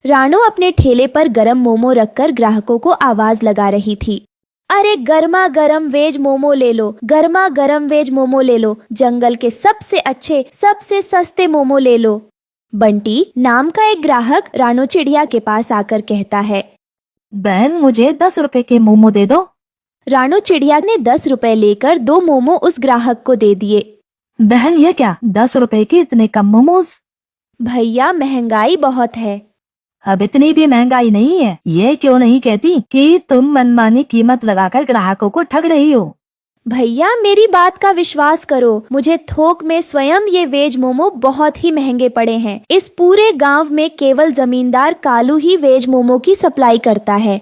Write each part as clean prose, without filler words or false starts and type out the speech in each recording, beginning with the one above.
रानो अपने ठेले पर गरम मोमो रखकर ग्राहकों को आवाज लगा रही थी। अरे गर्मा गर्म वेज मोमो ले लो, गर्मा गर्म वेज मोमो ले लो, जंगल के सबसे अच्छे सबसे सस्ते मोमो ले लो। बंटी नाम का एक ग्राहक रानो चिड़िया के पास आकर कहता है, बहन मुझे 10 रुपए के मोमो दे दो। रानो चिड़िया ने 10 रुपए लेकर 2 मोमो उस ग्राहक को दे दिए। बहन ये क्या, 10 रुपए के इतने कम मोमोज? भैया महंगाई बहुत है। अब इतनी भी महंगाई नहीं है, ये क्यों नहीं कहती कि तुम मनमानी कीमत लगाकर ग्राहकों को ठग रही हो? भैया मेरी बात का विश्वास करो, मुझे थोक में स्वयं ये वेज मोमो बहुत ही महंगे पड़े हैं। इस पूरे गांव में केवल जमींदार कालू ही वेज मोमो की सप्लाई करता है।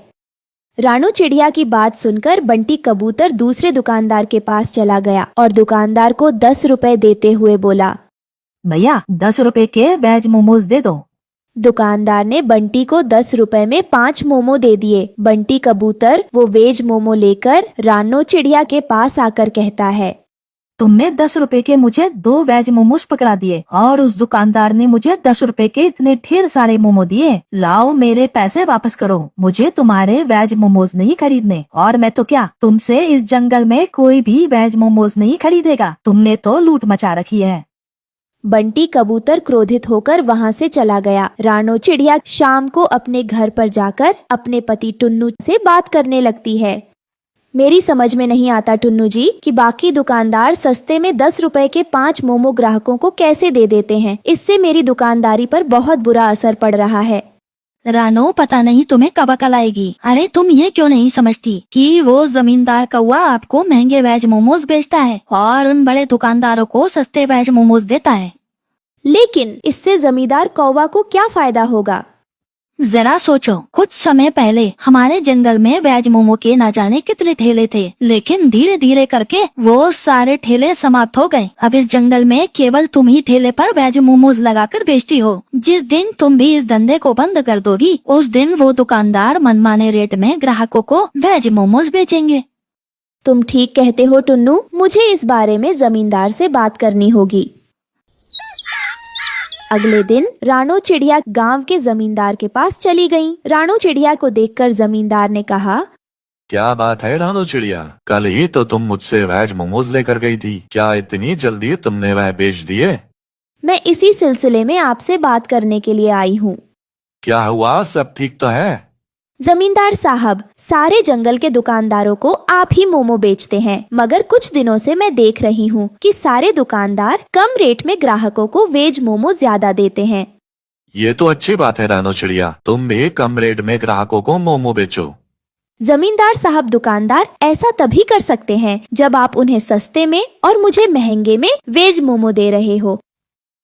रानो चिड़िया की बात सुनकर बंटी कबूतर दूसरे दुकानदार के पास चला गया और दुकानदार को 10 रुपए देते हुए बोला, भैया 10 रुपए के वेज मोमोज दे दो। दुकानदार ने बंटी को 10 रुपए में 5 मोमो दे दिए। बंटी कबूतर वो वेज मोमो लेकर रानो चिड़िया के पास आकर कहता है, तुमने 10 रुपए के मुझे 2 वेज मोमोज पकड़ा दिए और उस दुकानदार ने मुझे 10 रुपए के इतने ढेर सारे मोमो दिए। लाओ मेरे पैसे वापस करो, मुझे तुम्हारे वेज मोमोज नहीं खरीदने। और मैं तो क्या, तुमसे इस जंगल में कोई भी वेज मोमोज नहीं खरीदेगा। तुमने तो लूट मचा रखी है। बंटी कबूतर क्रोधित होकर वहां से चला गया। रानो चिड़िया शाम को अपने घर पर जाकर अपने पति टुन्नू से बात करने लगती है। मेरी समझ में नहीं आता टुन्नू जी कि बाकी दुकानदार सस्ते में 10 रुपए के 5 मोमो ग्राहकों को कैसे दे देते हैं। इससे मेरी दुकानदारी पर बहुत बुरा असर पड़ रहा है। रानो पता नहीं तुम्हें कब अकल आएगी। अरे तुम ये क्यों नहीं समझती कि वो जमींदार कौवा आपको महंगे वेज मोमोज बेचता है और उन बड़े दुकानदारों को सस्ते वेज मोमोज देता है। लेकिन इससे जमींदार कौवा को क्या फायदा होगा? जरा सोचो, कुछ समय पहले हमारे जंगल में वेज मोमो के ना जाने कितने ठेले थे, लेकिन धीरे धीरे करके वो सारे ठेले समाप्त हो गए। अब इस जंगल में केवल तुम ही ठेले पर वेज मोमोज लगाकर बेचती हो। जिस दिन तुम भी इस धंधे को बंद कर दोगी, उस दिन वो दुकानदार मनमाने रेट में ग्राहकों को वेज मोमोज बेचेंगे। तुम ठीक कहते हो टुन्नू, मुझे इस बारे में जमींदार से बात करनी होगी। अगले दिन रानो चिड़िया गांव के जमींदार के पास चली गई। रानो चिड़िया को देखकर जमींदार ने कहा, क्या बात है रानो चिड़िया, कल ही तो तुम मुझसे वेज मोमोज लेकर गई थी, क्या इतनी जल्दी तुमने वह बेच दिए? मैं इसी सिलसिले में आपसे बात करने के लिए आई हूँ। क्या हुआ, सब ठीक तो है? जमींदार साहब, सारे जंगल के दुकानदारों को आप ही मोमो बेचते हैं, मगर कुछ दिनों से मैं देख रही हूँ कि सारे दुकानदार कम रेट में ग्राहकों को वेज मोमो ज्यादा देते हैं। ये तो अच्छी बात है रानो चिड़िया, तुम भी कम रेट में ग्राहकों को मोमो बेचो। जमींदार साहब, दुकानदार ऐसा तभी कर सकते हैं जब आप उन्हें सस्ते में और मुझे महंगे में वेज मोमो दे रहे हो।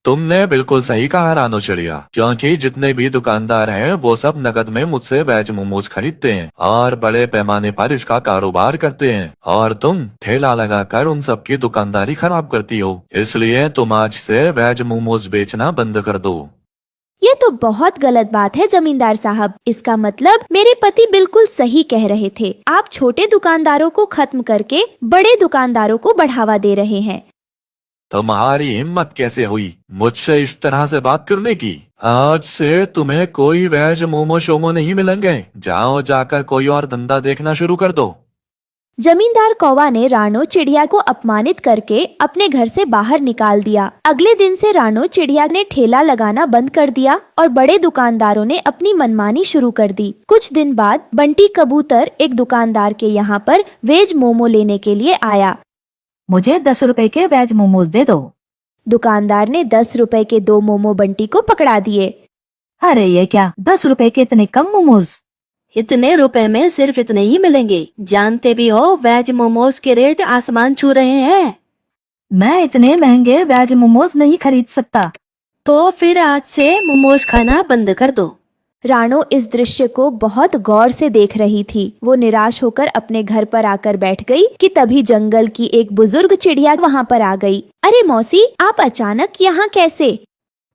तुमने बिल्कुल सही कहा रानो चिड़िया, क्योंकि जितने भी दुकानदार हैं वो सब नकद में मुझसे वेज मोमोज खरीदते हैं और बड़े पैमाने पर इसका कारोबार करते हैं, और तुम ठेला लगाकर उन सब की दुकानदारी खराब करती हो। इसलिए तुम आज से वेज मोमोज बेचना बंद कर दो। ये तो बहुत गलत बात है जमींदार साहब। इसका मतलब मेरे पति बिल्कुल सही कह रहे थे। आप छोटे दुकानदारों को खत्म करके बड़े दुकानदारों को बढ़ावा दे रहे हैं। तुम्हारी हिम्मत कैसे हुई मुझसे इस तरह से बात करने की? आज से तुम्हें कोई वेज मोमो शोमो नहीं मिलेंगे। जाओ, जाकर कोई और धंधा देखना शुरू कर दो। जमींदार कौवा ने रानो चिड़िया को अपमानित करके अपने घर से बाहर निकाल दिया। अगले दिन से रानो चिड़िया ने ठेला लगाना बंद कर दिया और बड़े दुकानदारों ने अपनी मनमानी शुरू कर दी। कुछ दिन बाद बंटी कबूतर एक दुकानदार के यहाँ पर वेज मोमो लेने के लिए आया। मुझे 10 रुपए के वेज मोमोज दे दो। दुकानदार ने 10 रुपए के 2 मोमो बंटी को पकड़ा दिए। अरे ये क्या, 10 रुपए के इतने कम मोमोज? इतने रुपए में सिर्फ इतने ही मिलेंगे। जानते भी हो वेज मोमोज के रेट आसमान छू रहे हैं। मैं इतने महंगे वेज मोमोज नहीं खरीद सकता। तो फिर आज से मोमोज खाना बंद कर दो। रानो इस दृश्य को बहुत गौर से देख रही थी। वो निराश होकर अपने घर पर आकर बैठ गई कि तभी जंगल की एक बुजुर्ग चिड़िया वहाँ पर आ गई। अरे मौसी, आप अचानक यहाँ कैसे?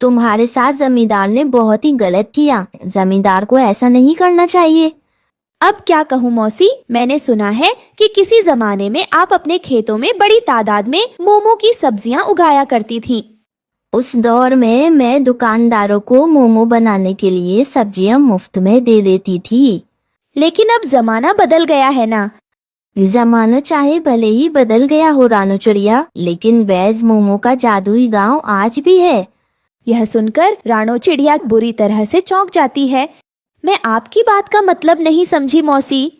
तुम्हारे साथ जमींदार ने बहुत ही गलत किया। जमींदार को ऐसा नहीं करना चाहिए। अब क्या कहूँ मौसी, मैंने सुना है कि किसी जमाने में आप अपने खेतों में बड़ी तादाद में मोमो की सब्जियाँ उगाया करती थीं। उस दौर में मैं दुकानदारों को मोमो बनाने के लिए सब्जियां मुफ्त में दे देती थी। लेकिन अब जमाना बदल गया है ना। जमाना चाहे भले ही बदल गया हो रानू चिड़िया, लेकिन वेज मोमो का जादुई गांव आज भी है। यह सुनकर रानो चिड़िया बुरी तरह से चौंक जाती है। मैं आपकी बात का मतलब नहीं समझी मौसी।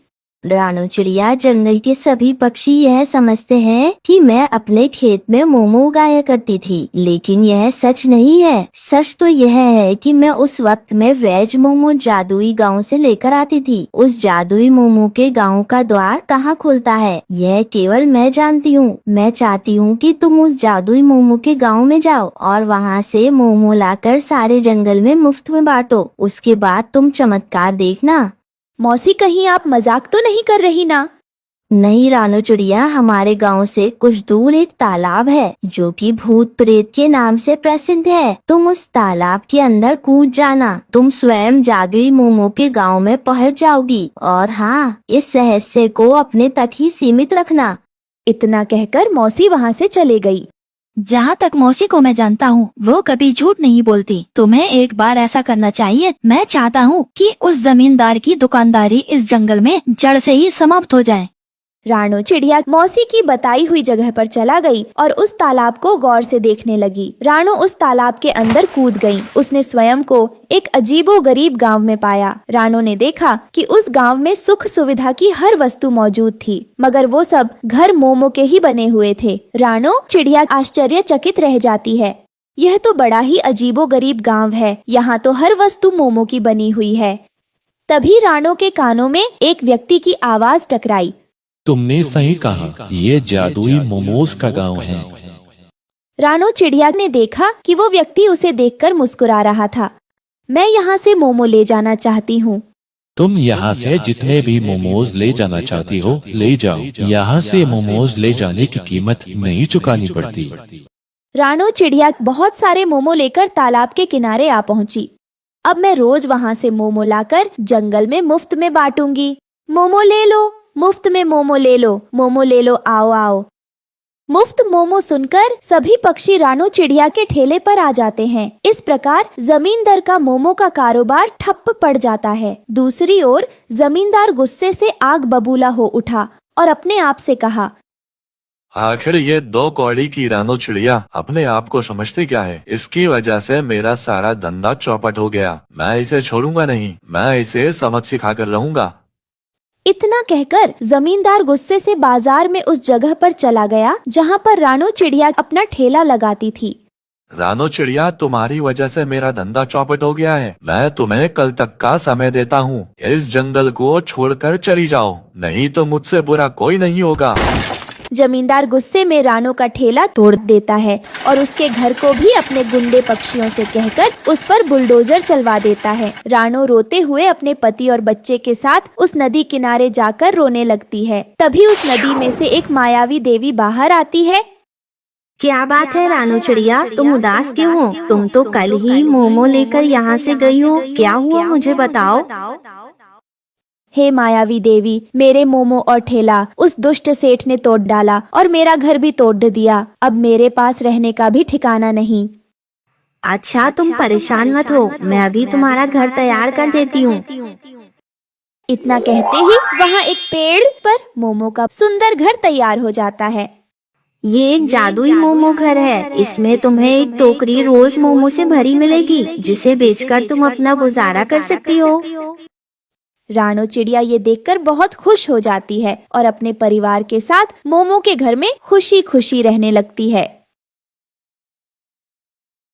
रानू चिड़िया, जंगल के सभी पक्षी यह समझते हैं कि मैं अपने खेत में मोमो उगाया करती थी, लेकिन यह सच नहीं है। सच तो यह है कि मैं उस वक्त में वेज मोमो जादुई गांव से लेकर आती थी। उस जादुई मोमो के गांव का द्वार कहाँ खुलता है, यह केवल मैं जानती हूँ। मैं चाहती हूँ कि तुम उस जादुई मोमो के गाँव में जाओ और वहाँ से मोमो लाकर सारे जंगल में मुफ्त में बांटो। उसके बाद तुम चमत्कार देखना। मौसी, कहीं आप मजाक तो नहीं कर रही ना? नहीं रानू चिड़िया, हमारे गांव से कुछ दूर एक तालाब है जो कि भूत प्रेत के नाम से प्रसिद्ध है। तुम उस तालाब के अंदर कूद जाना, तुम स्वयं जादुई मोमो के गांव में पहुंच जाओगी। और हाँ, इस रहस्य को अपने तक ही सीमित रखना। इतना कहकर मौसी वहाँ से चले गई। जहाँ तक मौसी को मैं जानता हूँ, वो कभी झूठ नहीं बोलती। तुम्हें एक बार ऐसा करना चाहिए। मैं चाहता हूँ कि उस जमींदार की दुकानदारी इस जंगल में जड़ से ही समाप्त हो जाए। रानो चिड़िया मौसी की बताई हुई जगह पर चला गई और उस तालाब को गौर से देखने लगी। रानो उस तालाब के अंदर कूद गई। उसने स्वयं को एक अजीबोगरीब गांव में पाया। रानो ने देखा कि उस गांव में सुख सुविधा की हर वस्तु मौजूद थी, मगर वो सब घर मोमो के ही बने हुए थे। रानो चिड़िया आश्चर्यचकित रह जाती है। यह तो बड़ा ही अजीबोगरीब गांव है। यहाँ तो हर वस्तु मोमो की बनी हुई है। तभी रानो के कानों में एक व्यक्ति की आवाज टकराई। तुमने सही कहा, ये जादुई मोमोज का गांव है। रानो चिड़िया ने देखा कि वो व्यक्ति उसे देखकर मुस्कुरा रहा था। मैं यहाँ से मोमो ले जाना चाहती हूँ। तुम यहाँ से जितने भी मोमोज ले जाना चाहती हो ले जाओ। यहाँ से मोमोज ले जाने की कीमत नहीं चुकानी पड़ती। रानो चिड़िया बहुत सारे मोमो लेकर तालाब के किनारे आ पहुँची। अब मैं रोज वहाँ से मोमो लाकर जंगल में मुफ्त में बांटूंगी। मोमो ले लो, मुफ्त में मोमो ले लो, मोमो ले लो, आओ आओ। मुफ्त मोमो सुनकर सभी पक्षी रानो चिड़िया के ठेले पर आ जाते हैं। इस प्रकार जमींदार का मोमो का कारोबार ठप्प पड़ जाता है। दूसरी ओर जमींदार गुस्से से आग बबूला हो उठा और अपने आप से कहा, आखिर ये दो कौड़ी की रानो चिड़िया अपने आप को समझती क्या है? इसकी वजह से मेरा सारा धंधा चौपट हो गया। मैं इसे छोड़ूंगा नहीं, मैं इसे सबक सिखा कर रहूंगा। इतना कहकर जमींदार गुस्से से बाजार में उस जगह पर चला गया जहाँ पर रानो चिड़िया अपना ठेला लगाती थी। रानो चिड़िया, तुम्हारी वजह से मेरा धंधा चौपट हो गया है। मैं तुम्हें कल तक का समय देता हूँ। इस जंगल को छोड़कर चली जाओ, नहीं तो मुझसे बुरा कोई नहीं होगा। जमींदार गुस्से में रानो का ठेला तोड़ देता है और उसके घर को भी अपने गुंडे पक्षियों से कहकर उस पर बुलडोजर चलवा देता है। रानो रोते हुए अपने पति और बच्चे के साथ उस नदी किनारे जाकर रोने लगती है। तभी उस नदी में से एक मायावी देवी बाहर आती है। क्या बात है रानू चिड़िया, तुम उदास क्यों हो? तुम तो कल ही मोमो लेकर यहाँ से गई हो, क्या हुआ मुझे बताओ। हे मायावी देवी, मेरे मोमो और ठेला उस दुष्ट सेठ ने तोड़ डाला और मेरा घर भी तोड़ दिया। अब मेरे पास रहने का भी ठिकाना नहीं। अच्छा, तुम परेशान मत हो, मैं अभी तुम्हारा घर तैयार कर देती हूँ। इतना कहते ही वहाँ एक पेड़ पर मोमो का सुंदर घर तैयार हो जाता है। ये एक जादुई मोमो घर है। इसमें तुम्हें एक टोकरी रोज मोमो से भरी मिलेगी, जिसे बेचकर तुम अपना गुजारा कर सकती हो। रानो चिड़िया ये देखकर बहुत खुश हो जाती है और अपने परिवार के साथ मोमो के घर में खुशी खुशी रहने लगती है।